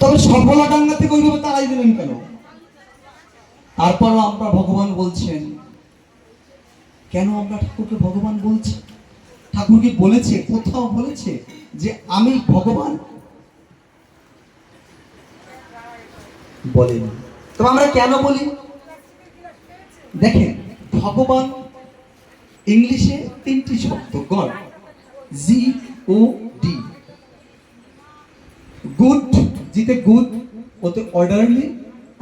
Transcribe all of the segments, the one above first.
তবে সফলা ডাঙ্গা থেকে ওইভাবে তাড়াই দিলেন কেন? তারপরও আমরা ভগবান বলছেন কেন? আমরা ঠাকুরকে ভগবান বলছি? ঠাকুর কি বলেছে, কোথাও বলেছে যে আমি ভগবান? বলেন। তবে আমরা কেন বলি? দেখেন, ভগবান ইংলিশে তিনটি শব্দ, গড, GOD। গুড, জিতে গুড, ওতে অর্ডারলি,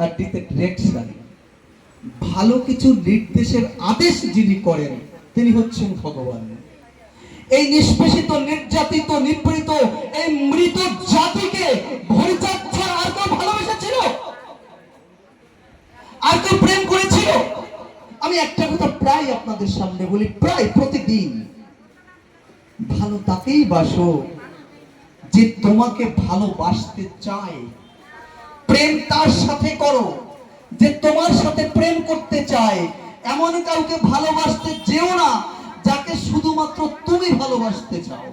আর ডিতে ডিরেকশন। ভালো কিছু নির্দেশের আদেশ যিনি করেন তিনি হচ্ছেন ভগবান। এই নিষ্পেষিত, নির্যাতিত, নিপীড়িত এই মৃত জাতিকে হরিচাঁদ ছাড়া আর কেউ ভালোবেসেছিল? আর কেউ প্রেম করেছিল? আমি একটা কথা প্রায় আপনাদের সামনে বলি, প্রায় প্রতিদিন, ভালো তাকেই বাসো যে তোমাকে ভালোবাসতে চায়। প্রেম তার সাথে করো যে তোমার সাথে প্রেম করতে চায়। এমন কাউকে ভালোবাসতে যেও না যাকে শুধুমাত্র তুমি ভালোবাসতে চাও,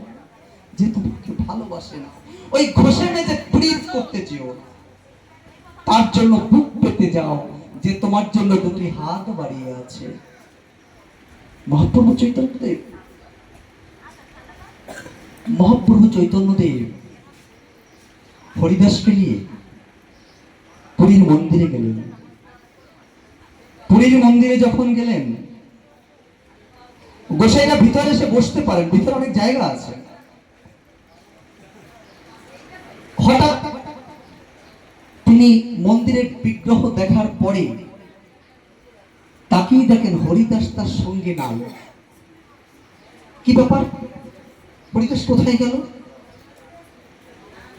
যে তোমাকে ভালোবাসে না। ওই ঘষে মেজে প্লিজ করতে যেও না। তার জন্য বুক পেতে যাও যে তোমার জন্য দুটি হাত বাড়িয়ে আছে। মহাপ্রভু চৈতন্যদেব, মহাপ্রভু চৈতন্যদেব হরিদাসকে নিয়ে পুরীর মন্দিরে গেলেন। পুরীর মন্দিরে যখন গেলেন, গোসাইরা ভিতরে এসে বসতে পারেন, ভিতরে অনেক জায়গা আছে। হঠাৎ তিনি মন্দিরের বিগ্রহ দেখার পরে তাকিয়ে দেখেন হরিদাস তার সঙ্গে নাই। কি ব্যাপার, হরিদাস কোথায় গেল?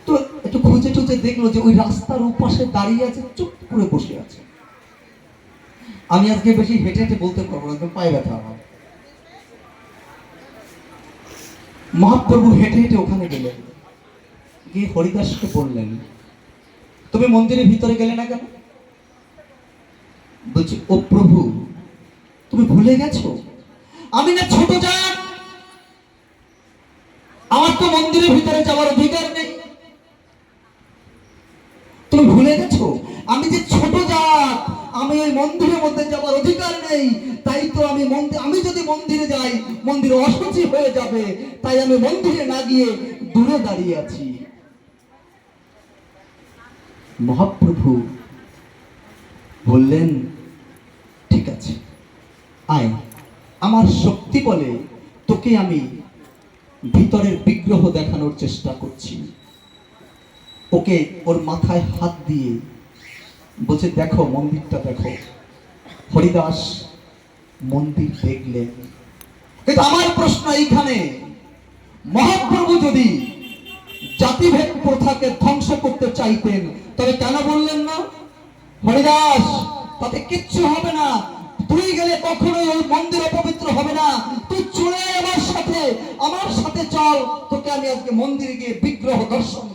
তো একটু খুঁজে টুজে দেখলো যে ওই রাস্তার ওপাশে দাঁড়িয়ে আছে, চুপ করে বসে আছে। আমি আজকে বেশি হেঁটে হেঁটে বলতে পারবো না, পায়ে ব্যথা আমার। মহাপ্রভু হেঁটে হেঁটে ওখানে গেলেন, গিয়ে হরিদাসকে বললেন, তুমি মন্দিরের ভিতরে গেলে না কেন? বলছি, ও প্রভু, তুমি ভুলে গেছো আমি না ছোট জাত, আমার তো মন্দিরের ভিতরে যাওয়ার অধিকার নেই। তুমি ভুলে গেছো আমি যে ছোট জাত, আমি ওই মন্দিরের মধ্যে যাওয়ার অধিকার নেই। তাই তো আমি যদি মন্দিরে যাই মন্দির অশুচি হয়ে যাবে, তাই আমি মন্দিরে না গিয়ে দূরে দাঁড়িয়ে আছি। মহাপ্রভু বললেন, ঠিক আছে, আয়, আমার শক্তি বলে তোকে আমি ভিতরের বিগ্রহ দেখানোর চেষ্টা করছি। ওকে ওর মাথায় হাত দিয়ে বলছে, দেখো মন্দিরটা দেখো। হরিদাস মন্দির দেখলেন। কিন্তু আমার প্রশ্ন এইখানে, মহাপ্রভু যদি জাতিভেদ প্রথাকে ধ্বংস করতে চাইতেন তবে কেন বললেন না, হরিদাস তাতে কিচ্ছু হবে না, তুই গেলে কখনোই ওই মন্দির অপবিত্র হবে না, তুই চলে আমার সাথে চল, তোকে আমি আজকে মন্দিরে গিয়ে বিগ্রহ দর্শন